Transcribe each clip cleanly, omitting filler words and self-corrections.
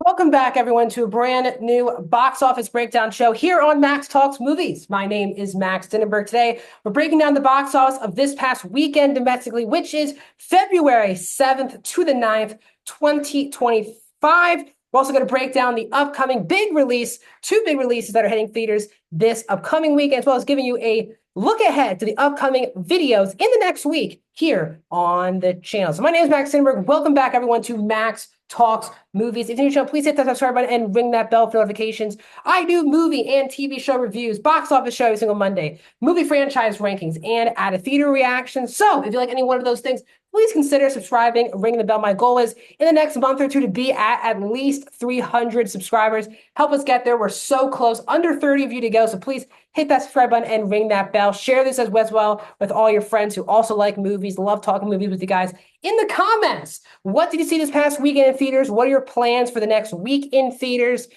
Welcome back, everyone, to a brand new box office breakdown show here on Max Talks Movies. My name is Max Dinenberg. Today, we're breaking down the box office of this past weekend domestically, which is February 7th to the 9th, 2025. We're also going to break down the upcoming two big releases that are hitting theaters this upcoming weekend, as well as giving you a look ahead to the upcoming videos in the next week here on the channel. So my name is Max Dinenberg. Welcome back, everyone, to Max Talks Movies. If you're new to the channel, please hit that subscribe button and ring that bell for notifications. I do movie and TV show reviews, box office show every single Monday, movie franchise rankings, and at a theater reactions. So if you like any one of those things, please consider subscribing, ringing the bell. My goal is in the next month or two to be at least 300 subscribers. Help us get there. We're so close, under 30 of you to go. So please hit that subscribe button and ring that bell. Share this as well with all your friends who also like movies, love talking movies with you guys. In the comments, what did you see this past weekend in theaters? What are your plans for the next week in theaters?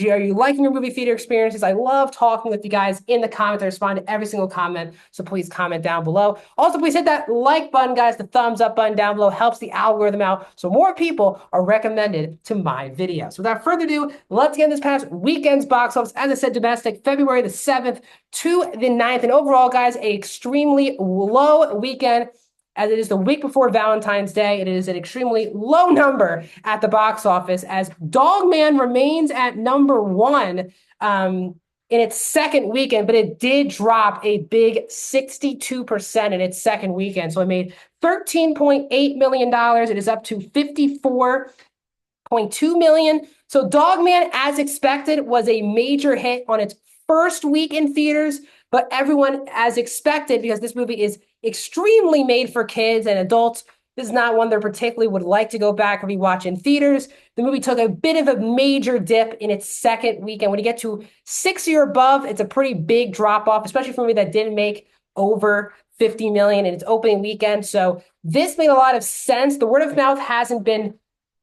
Are you liking your movie theater experiences? I love talking with you guys in the comments. I respond to every single comment, so please comment down below. Also, please hit that like button, guys. The thumbs up button down below helps the algorithm out, so more people are recommended to my videos. Without further ado, let's get in this past weekend's box office. As I said, domestic, February the 7th to the 9th. And overall, guys, an extremely low weekend. As it is the week before Valentine's Day, it is an extremely low number at the box office as Dogman remains at number one in its second weekend, but it did drop a big 62% in its second weekend. So it made $13.8 million. It is up to $54.2 million. So Dogman, as expected, was a major hit on its first week in theaters, but everyone, as expected, because this movie is extremely made for kids and adults, this is not one that particularly would like to go back and rewatch in theaters. The movie took a bit of a major dip in its second weekend. When you get to 60 or above, it's a pretty big drop off, especially for a movie that didn't make over 50 million in its opening weekend. So this made a lot of sense. The word of mouth hasn't been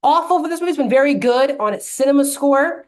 awful for this movie. It's been very good on its cinema score.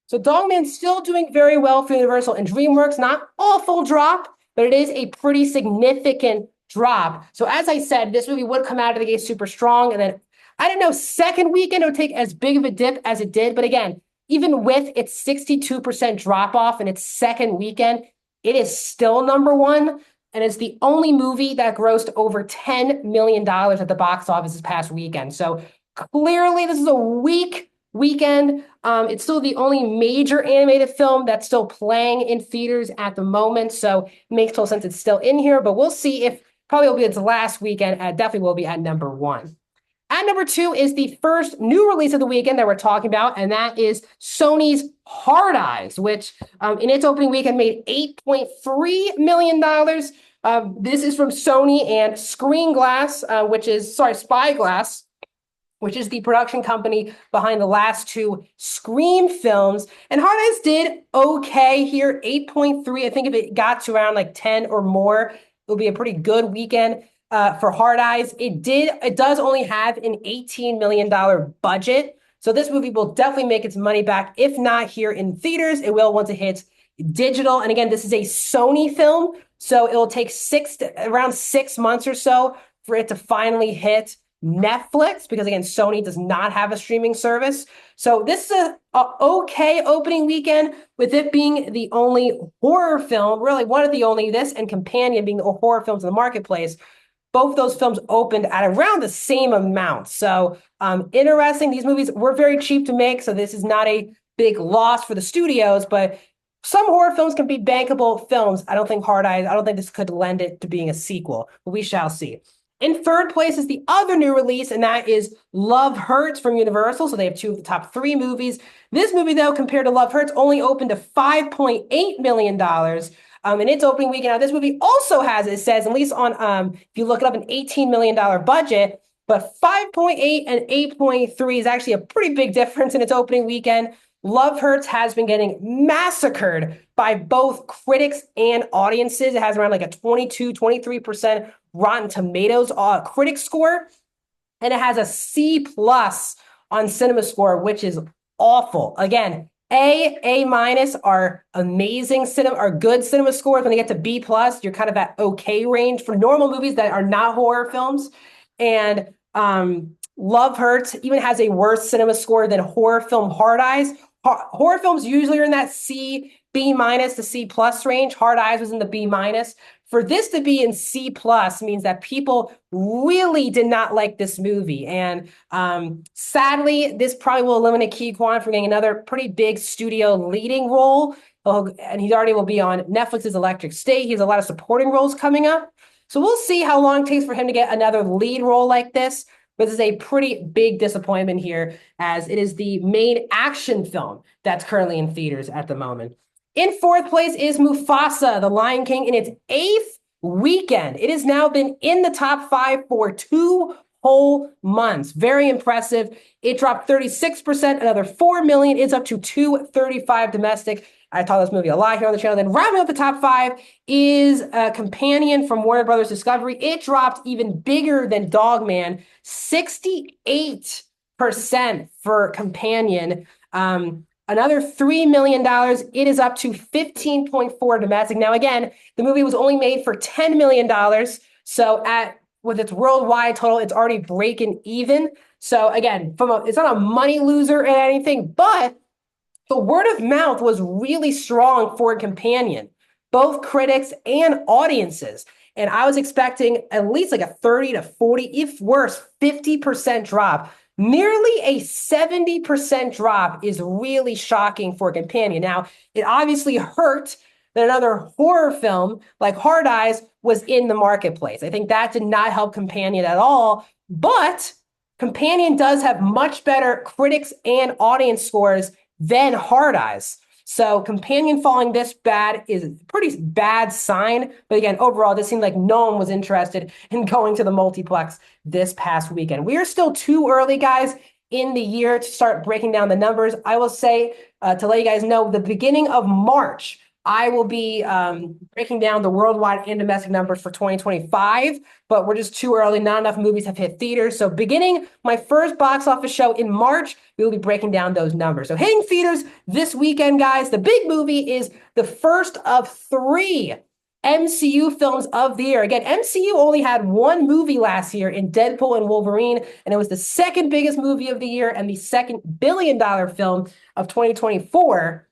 So Dogman's still doing very well for Universal and DreamWorks. Not awful drop, but it is a pretty significant drop. So as I said, this movie would come out of the gate super strong. And then, I don't know, second weekend it would take as big of a dip as it did. But again, even with its 62% drop off in its second weekend, it is still number one. And it's the only movie that grossed over $10 million at the box office this past weekend. So clearly this is a weak weekend. It's still the only major animated film that's still playing in theaters at the moment. So it makes total sense it's still in here, but we'll see if probably will be its last weekend. Definitely will be at number one. At number two is the first new release of the weekend that we're talking about, and that is Sony's Hard Eyes, which in its opening weekend made $8.3 million. This is from Sony and Spyglass, which is the production company behind the last two Scream films. And Hard Eyes did okay here, 8.3. I think if it got to around like 10 or more, it'll be a pretty good weekend for Hard Eyes. It does only have an $18 million budget. So this movie will definitely make its money back. If not here in theaters, it will once it hits digital. And again, this is a Sony film, so it'll take around 6 months or so for it to finally hit Netflix, because again, Sony does not have a streaming service. So this is a okay opening weekend, with it being the only horror film, really one of the only, this and Companion being the horror films in the marketplace. Both those films opened at around the same amount. So interesting. These movies were very cheap to make, so this is not a big loss for the studios, but some horror films can be bankable films. I don't think this could lend it to being a sequel, but we shall see. In third place is the other new release, and that is Love Hurts from Universal. So they have two of the top three movies. This movie, though, compared to Love Hurts, only opened to $5.8 million in its opening weekend. Now, this movie also has, it says, at least on, if you look it up, an $18 million budget, but 5.8 and 8.3 is actually a pretty big difference in its opening weekend. Love Hurts has been getting massacred by both critics and audiences. It has around like a 23% Rotten Tomatoes critic score, and it has a C+ on Cinema Score, which is awful. Again, A- are amazing are good cinema scores. When you get to B+, you're kind of at okay range for normal movies that are not horror films. And Love Hurts even has a worse cinema score than horror film Hard Eyes. Horror films usually are in that C, B minus to C plus range. Hard Eyes was in the B minus. For this to be in C plus means that people really did not like this movie. And sadly, this probably will eliminate Ke Quan from getting another pretty big studio leading role. And he already will be on Netflix's Electric State. He has a lot of supporting roles coming up. So we'll see how long it takes for him to get another lead role like this. But this is a pretty big disappointment here, as it is the main action film that's currently in theaters at the moment. In fourth place is Mufasa, The Lion King, in its 8th weekend. It has now been in the top 5 for 2 whole months. Very impressive. It dropped 36%, another 4 million. It's up to 235 domestic. I taught this movie a lot here on the channel. Then rounding out the top 5 is a Companion from Warner Brothers Discovery. It dropped even bigger than Dogman, 68% for Companion. Another $3 million. It is up to 15.4 domestic. Now, again, the movie was only made for $10 million. So with its worldwide total, it's already breaking even. So again, it's not a money loser or anything, but the word of mouth was really strong for Companion, both critics and audiences. And I was expecting at least like a 30 to 40, if worse, 50% drop. Nearly a 70% drop is really shocking for Companion. Now, it obviously hurt that another horror film like Hard Eyes was in the marketplace. I think that did not help Companion at all, but Companion does have much better critics and audience scores than Hard Eyes. So Companion falling this bad is a pretty bad sign. But again, overall, this seemed like no one was interested in going to the multiplex this past weekend. We are still too early, guys, in the year to start breaking down the numbers. I will say, to let you guys know, the beginning of March, I will be breaking down the worldwide and domestic numbers for 2025, but we're just too early. Not enough movies have hit theaters. So beginning my first box office show in March, we will be breaking down those numbers. So hitting theaters this weekend, guys, the big movie is the first of 3 MCU films of the year. Again, MCU only had 1 movie last year in Deadpool and Wolverine, and it was the second biggest movie of the year and the second billion-dollar film of 2024.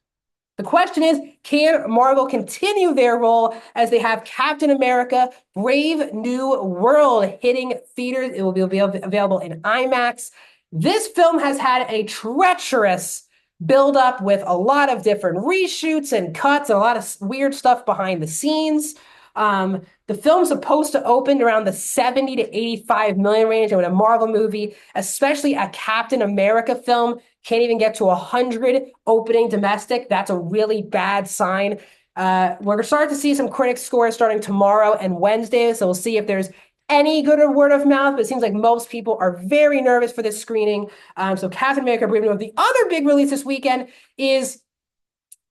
The question is, can Marvel continue their role as they have Captain America, Brave New World hitting theaters? It will be available in IMAX. This film has had a treacherous build-up with a lot of different reshoots and cuts and a lot of weird stuff behind the scenes. The film's supposed to open around the 70 to 85 million range. And when a Marvel movie, especially a Captain America film, can't even get to 100 opening domestic, that's a really bad sign. We're starting to see some critic scores starting tomorrow and Wednesday, so we'll see if there's any good word of mouth, but it seems like most people are very nervous for this screening. So Captain America, Brave New World. The other big release this weekend is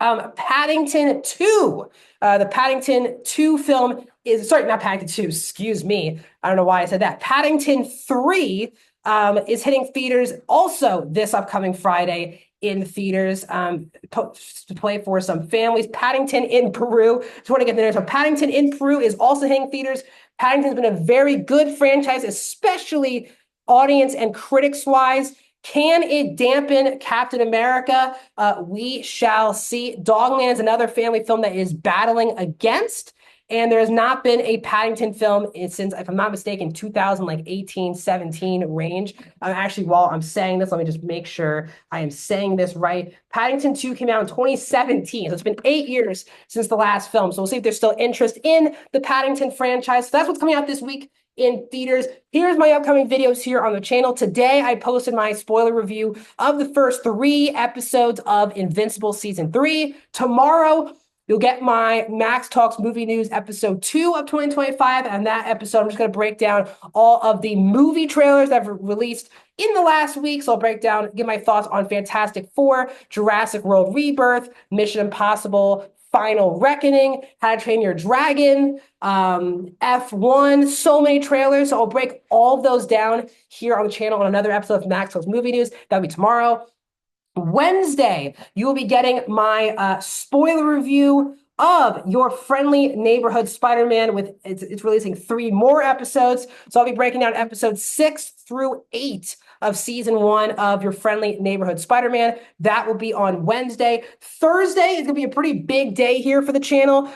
Paddington 2. The Paddington 2 film is, sorry, not Paddington 2, excuse me. I don't know why I said that. Paddington 3 is hitting theaters also this upcoming Friday in theaters to play for some families. Paddington in Peru. Just want to get there. So Paddington in Peru is also hitting theaters. Paddington's been a very good franchise, especially audience and critics-wise. Can it dampen Captain America? We shall see. Dogman is another family film that is battling against, and there has not been a Paddington film since, if I'm not mistaken, 2018, 17 range. Actually, while I'm saying this, let me just make sure I am saying this right. Paddington 2 came out in 2017, so it's been 8 years since the last film. So we'll see if there's still interest in the Paddington franchise. So that's what's coming out this week in theaters. Here's my upcoming videos here on the channel. Today, I posted my spoiler review of the first 3 episodes of Invincible Season 3. Tomorrow, you'll get my Max Talks Movie News episode 2 of 2025. And that episode, I'm just going to break down all of the movie trailers that were released in the last week. So I'll break down, give my thoughts on Fantastic Four, Jurassic World Rebirth, Mission Impossible, Final Reckoning, How to Train Your Dragon, F1, so many trailers. So I'll break all of those down here on the channel on another episode of Max Talks Movie News. That'll be tomorrow. Wednesday, you will be getting my spoiler review of your friendly neighborhood Spider-Man with it's releasing 3 more episodes. So I'll be breaking down episodes 6 through 8 of season 1 of your friendly neighborhood Spider-Man. That will be on Wednesday. Thursday is going to be a pretty big day here for the channel.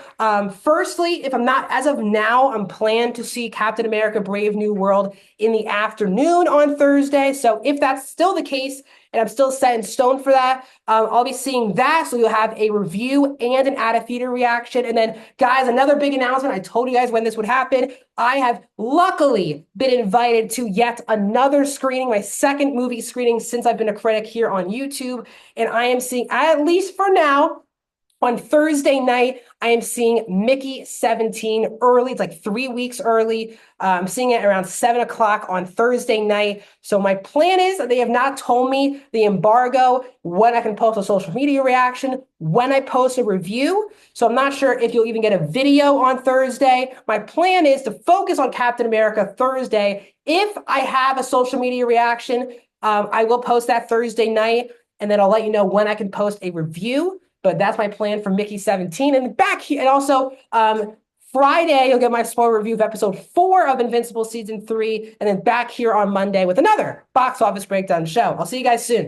Firstly, if I'm not, as of now, I'm planned to see Captain America Brave New World in the afternoon on Thursday. So if that's still the case, and I'm still set in stone for that, I'll be seeing that. So you'll have a review and an at-a-theater reaction. And then, guys, another big announcement. I told you guys when this would happen. I have luckily been invited to yet another screening, my second movie screening since I've been a critic here on YouTube. And I am seeing, at least for now, on Thursday night, I am seeing Mickey 17 early. It's like 3 weeks early. I'm seeing it around 7 o'clock on Thursday night. So my plan is that they have not told me the embargo, when I can post a social media reaction, when I post a review. So I'm not sure if you'll even get a video on Thursday. My plan is to focus on Captain America Thursday. If I have a social media reaction, I will post that Thursday night, and then I'll let you know when I can post a review. But that's my plan for Mickey 17. And back here, and also Friday, you'll get my spoiler review of episode 4 of Invincible season 3, and then back here on Monday with another box office breakdown show. I'll see you guys soon.